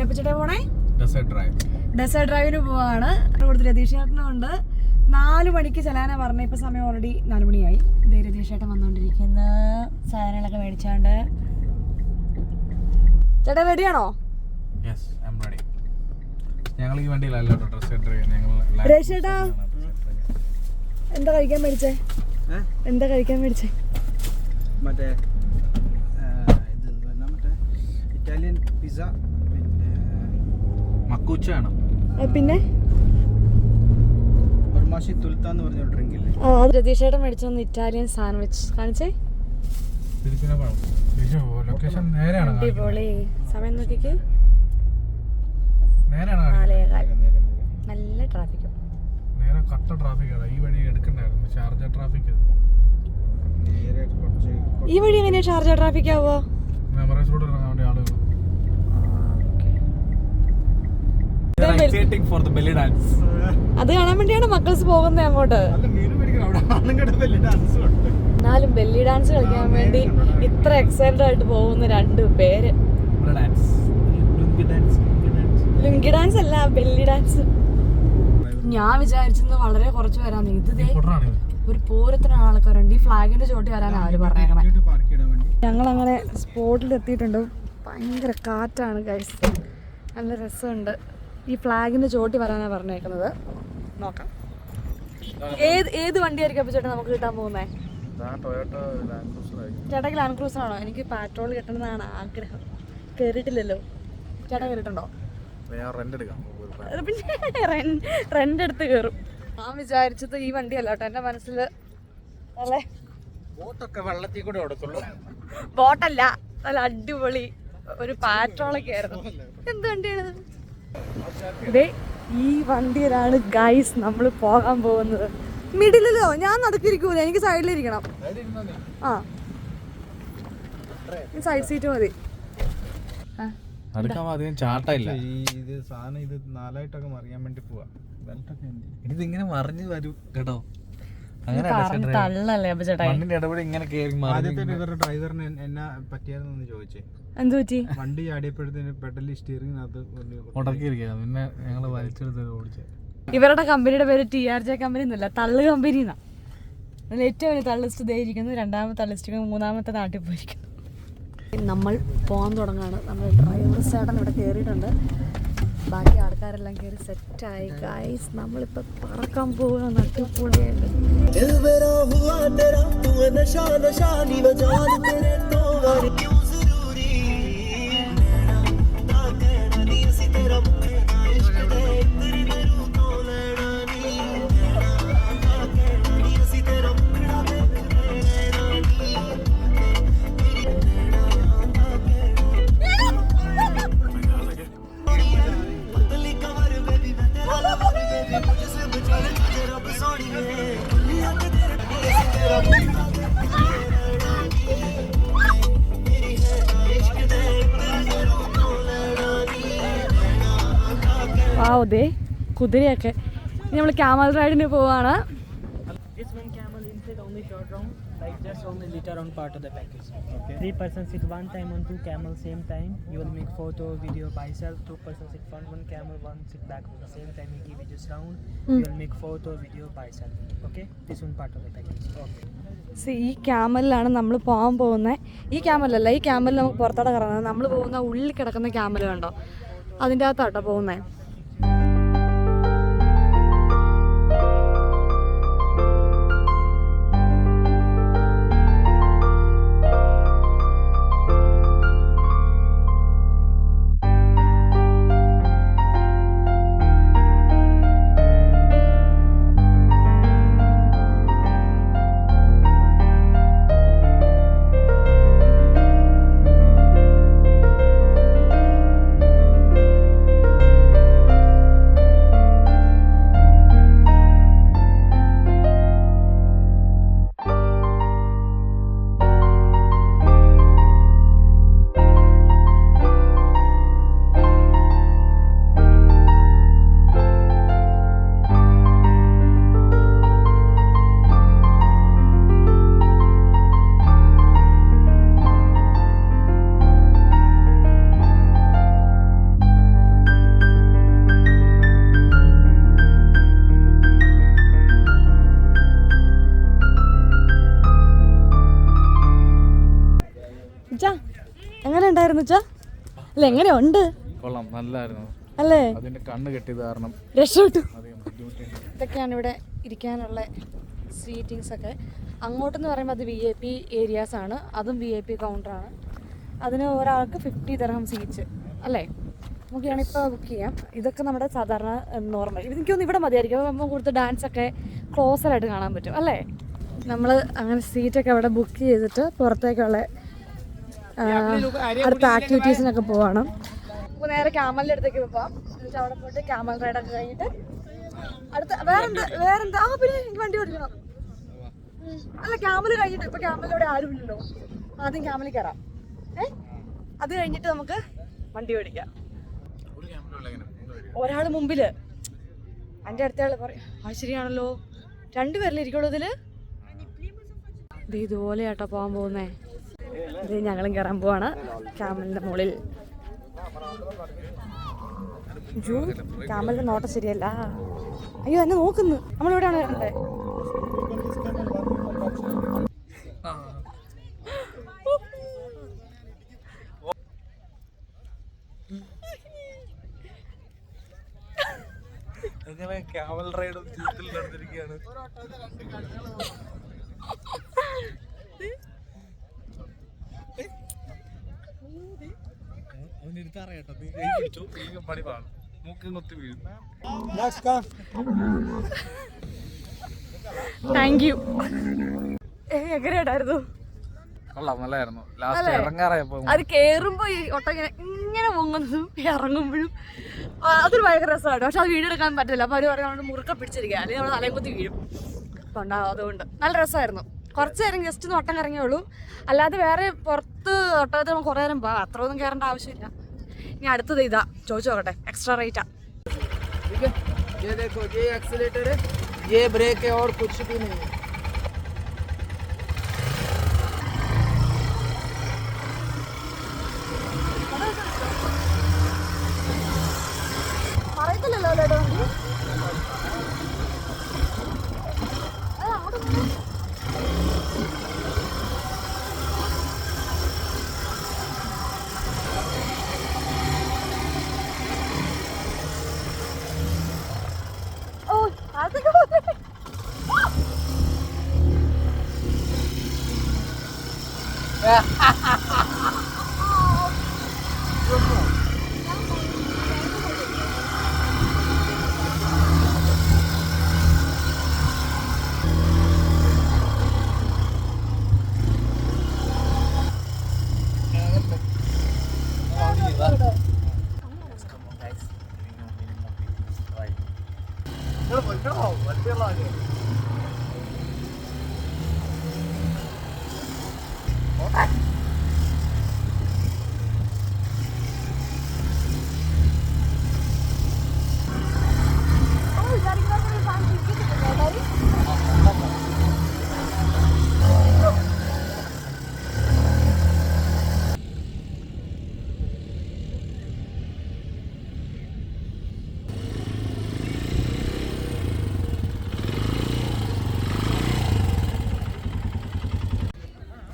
എവിടെയാ പോണേ? ഡെസേർട്ട് ഡ്രൈവിന് പോവാണ്. കൂടുതൽ രതീഷ് ചേട്ടനുണ്ട്. 4 മണിക്ക് ചെല്ലാനാ പറഞ്ഞ. ഇപ്പൊ സമയം ഓൾറെഡി 4 മണിയായി. ഇതേ രതീഷ് ചേട്ടൻ വന്നോണ്ടിരിക്കുന്ന സാധനങ്ങളൊക്കെ മേടിച്ചാണ്ട്. ചേട്ടാ റെഡിയാണോ? രതീഷ് ചേട്ടാ എന്താ കഴിക്കാൻ മേടിച്ചേ? മറ്റേ ഇറ്റാലിയൻ പിസ്സ, പിന്നെ രതീഷ് ചേട്ടൻ മേടിച്ചൊന്ന് ഇറ്റാലിയൻ സാൻഡ്വിച്ച് കാണിച്ചേ. അടിപൊളി. സമയം നോക്കിക്ക്. 4:15. നല്ല ട്രാഫിക്കും. ഈ വഴി എങ്ങനെയാ ഷാർജ ട്രാഫിക് ആവോ? അത് കാണാൻ വേണ്ടിയാണ് മക്കൾസ് പോകുന്നത് അങ്ങോട്ട്. എന്നാലും ബെല്ലി ഡാൻസ് കളിക്കാൻ വേണ്ടി ഇത്ര എക്സൈറ്റഡ് ആയിട്ട് പോകുന്ന 2 പേര്. ലുങ്കി ഡാൻസ് അല്ല, ബെല്ലി ഡാൻസ്. ഞാൻ വിചാരിച്ചത് വളരെ കുറച്ച് വരാന്ന്. ഇത് ഒരു പൂരത്തിന് ആൾക്കാരുണ്ട്. ഈ ഫ്ലാഗിന്റെ ചോട്ടി വരാനാണ് അവര് പറഞ്ഞേക്കണേ. ഞങ്ങളങ്ങനെ സ്പോട്ടിൽ എത്തിയിട്ടുണ്ട്. ഭയങ്കര കാറ്റാണ് ഗൈസ്, നല്ല രസമുണ്ട്. ഈ ഫ്ലാഗിന്റെ ചോട്ടി വരാനാണ് പറഞ്ഞേക്കുന്നത്. നോക്കാം ഏത് വണ്ടിയായിരിക്കും അപ്പൊ ചേട്ടാ നമുക്ക് കിട്ടാൻ പോകുന്നേ? ചേട്ടാക്ക് ലാൻഡ് ക്രൂസർ ആണോ? എനിക്ക് പാട്രോൾ കിട്ടണമെന്നാണ് ആഗ്രഹം. കേറിയിട്ടില്ലല്ലോ. ചേട്ടാ കേറിയിട്ടുണ്ടോ? റെന്റ് എടുത്ത് കയറും. ഞാൻ വിചാരിച്ചത് ഈ വണ്ടിയല്ല കേട്ടോ എന്റെ മനസ്സിൽ. അല്ലേ ബോട്ടല്ല, നല്ല അടിപൊളി ഒരു പാട്രോളൊക്കെ ആയിരുന്നു. എന്ത് വണ്ടിയാണ് ഇതേ? ഈ വണ്ടിയിലാണ് ഗൈസ് നമ്മൾ പോകാൻ പോകുന്നത്. മിഡിലോ ഞാൻ നടുക്കിരിക്കൂല, എനിക്ക് സൈഡിലിരിക്കണം. ആ സൈഡ് സീറ്റ് മതി. ഇതിങ്ങനെ മറിഞ്ഞു വരും കേട്ടോ. തള്ളല്ലേ ഡ്രൈവറിന് എന്നാ പറ്റിയായിരുന്നു ചോദിച്ചേ. എന്ത് പറ്റി? വണ്ടി ചാടിയപ്പോഴത്തേന് പെഡലി സ്റ്റിയറിംഗിനകത്ത് പിന്നെ ഞങ്ങള് വലിച്ചെടുത്ത് ഓടിച്ചത്. ഇവരുടെ കമ്പനിയുടെ പേര് TRJ കമ്പനി എന്നല്ല, തള്ളു കമ്പനി എന്നാ. ഏറ്റവും വലിയ തള്ളിസ്റ്റ് ഇതായിരിക്കുന്നു, 2ാമത്തെ തള്ളിസ്റ്റ് 3ാമത്തെ നാട്ടിൽ പോയിരിക്കുന്നു. നമ്മൾ പോകാൻ തുടങ്ങാണ്. നമ്മൾ ഡ്രൈവർ ചേട്ടൻ ഇവിടെ കയറിയിട്ടുണ്ട്. ബാക്കി ആൾക്കാരെല്ലാം കയറി സെറ്റായി ഗൈസ്. നമ്മളിപ്പോൾ പറക്കാൻ പോവുക. നട്ടിപ്പൊളിയായിട്ട് ദേ കുതിരയൊക്കെ. ഇനി നമ്മൾ ക്യാമൽ റൈഡിന് പോവാണ്. Just only later on part of the package. Okay. 3 persons sit one time on 2 camels same time. You will make photo, video by self. 2 persons sit front one camel, one sit back at the same time. You give it just round. You will make photo, video by self. Okay. This one part of the package. Okay. ഈ ക്യാമലിലാണ് നമ്മൾ പോകാൻ പോകുന്നത്. ഈ ക്യാമലല്ല, ഈ ക്യാമലിൽ നമുക്ക് പുറത്തോടെ കറങ്ങുന്നത്. നമ്മൾ പോകുന്ന ഉള്ളിൽ കിടക്കുന്ന ക്യാമൽ കണ്ടോ, അതിൻ്റെ അകത്താട്ടോ പോകുന്നത്. ചാ എങ്ങനെ ഉണ്ടായിരുന്നു ചാ? അല്ല എങ്ങനെയുണ്ട്? കൊള്ളാം, നല്ലായിരുന്നു അല്ലേ? അതിന്റെ കണ്ണ് കെട്ടിയത് കാരണം രക്ഷപ്പെട്ടു. അധികം ബുദ്ധിമുട്ടുണ്ട്. ഇതൊക്കെയാണ് ഇവിടെ ഇരിക്കാനുള്ള സീറ്റിങ്സ് ഒക്കെ. അങ്ങോട്ടെന്ന് പറയുമ്പോൾ അത് VIP ഏരിയാസ് ആണ്, അതും VIP കൗണ്ടറാണ്. അതിന് ഒരാൾക്ക് 50 ദിർഹംസ് ഈച്ച് അല്ലേ? നമുക്കാണ് ഇപ്പോൾ ബുക്ക് ചെയ്യാം. ഇതൊക്കെ നമ്മുടെ സാധാരണ നോർമൽ. എനിക്കൊന്ന് ഇവിടെ മതിയായിരിക്കും. അപ്പോൾ നമ്മൾ കൊടുത്ത ഡാൻസൊക്കെ ക്ലോസറായിട്ട് കാണാൻ പറ്റും അല്ലേ? നമ്മൾ അങ്ങനെ സീറ്റൊക്കെ അവിടെ ബുക്ക് ചെയ്തിട്ട് പുറത്തേക്കുള്ള അടുത്ത ആക്ടിവിറ്റീസിനൊക്കെ പോവാണ്. അപ്പോൾ നേരെ ക്യാമലിൻ്റെ അടുത്തേക്ക് പോകാം. എന്നിട്ട് അവിടെ പോയിട്ട് ക്യാമൽ റൈഡൊക്കെ കഴിഞ്ഞിട്ട് അടുത്ത വേറെന്താ പിന്നെ എനിക്ക് വണ്ടി ഓടിക്കണം. അല്ല ക്യാമൽ കഴിഞ്ഞിട്ട്, ഇപ്പൊ ക്യാമലിലൂടെ ആരും ഇല്ലല്ലോ, ആദ്യം ക്യാമലിൽ കയറാം. അത് കഴിഞ്ഞിട്ട് നമുക്ക് വണ്ടി ഓടിക്കാം. ഒരാൾ മുമ്പില്, എൻ്റെ അടുത്തയാൾ പറയും അത് ശരിയാണല്ലോ, 2 പേരല്ലേ ഇരിക്കുള്ളൂ ഇതില്. ഇത് ഇതുപോലെ ആട്ടോ പോകാൻ പോകുന്നേ. ഇത് ഞങ്ങളും കയറാൻ പോവാണ് ക്യാമലിന്റെ മുകളിൽ. ക്യാമലിന്റെ നോട്ടം ശരിയല്ല. അയ്യോ എന്നെ നോക്കുന്നു. നമ്മളിവിടെയാണ് കയറണ്ടേ? ക്യാമൽ റൈഡും ജീവിതത്തിൽ നടന്നിരിക്കുകയാണ്. അവനിരുത്താറേട്ടോ, നീ കൈ പിടിച്ചു പണി പാടും, മൂക്കും കൊത്തി വീഴും. Thank you. എങ്ങനെയുണ്ടായിരുന്നു? കൊള്ളാം, നല്ലായിരുന്നു. ലാസ്റ്റ് ഇറങ്ങാറായപ്പോ അത് കേറുമ്പോ ഈ ഒട്ടങ്ങനെ ഇങ്ങനെ പൊങ്ങുന്നതും ഇറങ്ങുമ്പോഴും അതൊരു ഭയങ്കര രസമാണ്. പക്ഷെ അത് വീഡിയോ എടുക്കാൻ പറ്റില്ല. അപ്പോൾ അവർ പറയുന്നത് മുറുക്ക പിടിച്ചിരിക്കുക, അല്ലെങ്കിൽ നമ്മൾ തലയും കുത്തി വീഴും. അപ്പോൾ ഉണ്ടാവും. അതുകൊണ്ട് നല്ല രസമായിരുന്നു. കുറച്ച് നേരം ജസ്റ്റ് ഒന്ന് ഒട്ടം കറങ്ങിയുള്ളൂ. അല്ലാതെ വേറെ പുറത്ത് ഒട്ടകത്തിൽ നമുക്ക് കുറേ നേരം പോകാം. അത്ര ഒന്നും കയറേണ്ട ആവശ്യമില്ല. ഇനി അടുത്തത് ഇതാ, ചോദിച്ചു നോക്കട്ടെ, എക്സ്ട്രാ റേറ്റാ. ये देखो, ये एक्सीलेटर है, ये ब्रेक है और कुछ भी नहीं है. പറയത്തില്ലല്ലോ അല്ലേട്ടോ വണ്ടി. ഓ അതൊക്കെ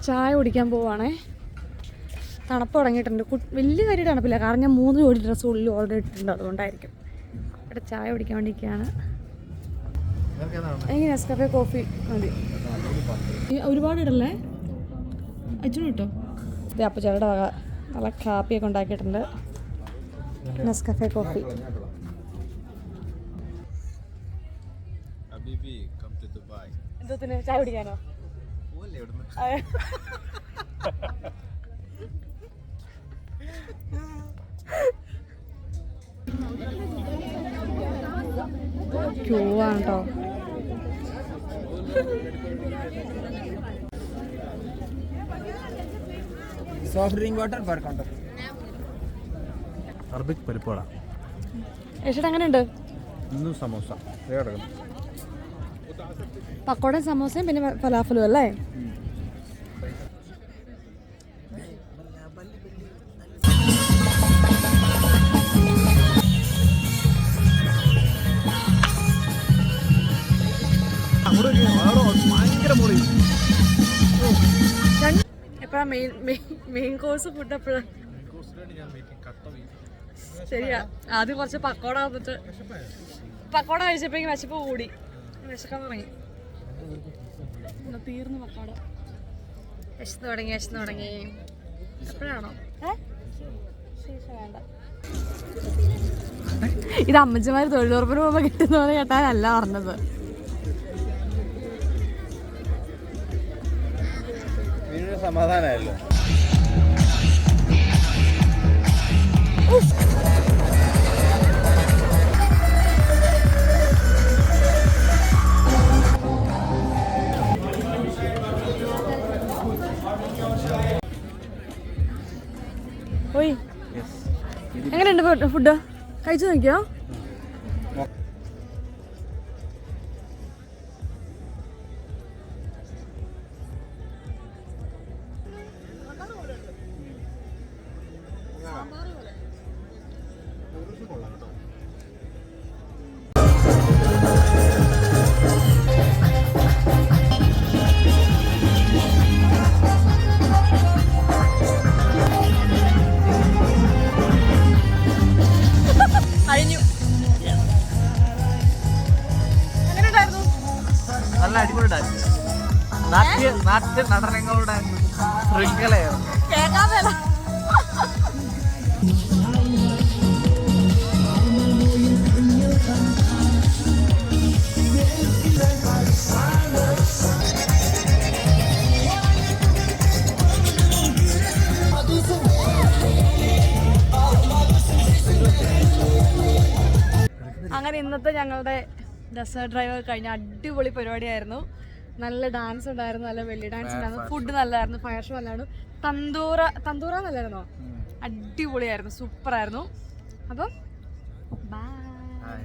ചായ കുടിക്കാൻ പോവാണേ. തണുപ്പ് തുടങ്ങിയിട്ടുണ്ട്. വലിയ കാര്യം തണുപ്പില്ല, കാരണം ഞാൻ 3 ജോഡി ഡ്രസ്സ് ഉള്ളിൽ ഓർഡർ ഇട്ടിട്ടുണ്ട്, അതുകൊണ്ടായിരിക്കും. ഇവിടെ ചായ കുടിക്കാൻ വേണ്ടിയിരിക്കുകയാണ്. എനിക്ക് നെസ്കഫേ കോഫി മതി. ഒരുപാട് ഇടല്ലേ, അച്ഛനും കിട്ടോ? ഇത് അപ്പച്ചേരുടെ വക നല്ല കാപ്പിയൊക്കെ ഉണ്ടാക്കിയിട്ടുണ്ട്. Nescafe coffee. എന്തോത്തിന്? ചായ കുടിക്കാനോ? ക്യൂ ആണ് കേട്ടോ. Soft drink water per counter. Arabic പരിപ്പോട, ഏഷ്ടാ എങ്ങനെയുണ്ട്? ഇന്നും സമോസ കിടക്കുന്നു. പക്കോടയും സമോസയും പിന്നെ ഫലാഫലും അല്ലേ? എപ്പോഴാ മെയിൻ കോഴ്സ് ഫുഡ് എപ്പോഴാണ്? ശരിയാ, ആദ്യം കുറച്ച് പക്കോട വന്നിട്ട് പക്കോട കഴിച്ചപ്പോഴേക്കും വിശപ്പ് കൂടി, വിശക്കാൻ തുടങ്ങി. തീർന്നു പക്കോട. വിശന്ന് തുടങ്ങി. എപ്പോഴാണോ? വേണ്ട, ഇത് അമ്മച്ചിമാര് തൊഴിലുറപ്പിന് പോകുമ്പോ കിട്ടുന്ന പോലെ കേട്ടാനല്ല പറഞ്ഞത്. സമാധാനമല്ലോ. ഓയ്, എങ്ങനെയുണ്ട് ഫുഡ്? കഴിച്ചു നോക്കിയോ? നല്ല അടിപൊളിയുണ്ടായിരുന്നു. നാട്യ നടനങ്ങളുടെ ശൃംഖലയായിരുന്നു. അങ്ങനെ ഇന്നത്തെ ഞങ്ങളുടെ ഡെസേർട്ട് ഡ്രൈവ് കഴിഞ്ഞ അടിപൊളി പരിപാടിയായിരുന്നു. നല്ല ഡാൻസ് ഉണ്ടായിരുന്നു, നല്ല വെള്ളി ഡാൻസ് ഉണ്ടായിരുന്നു, ഫുഡ് നല്ലതായിരുന്നു, ഫയർ ഷോ നല്ലതായിരുന്നു, തന്തൂറ നല്ലായിരുന്നോ? അടിപൊളിയായിരുന്നു, സൂപ്പറായിരുന്നു. അപ്പം ബൈ.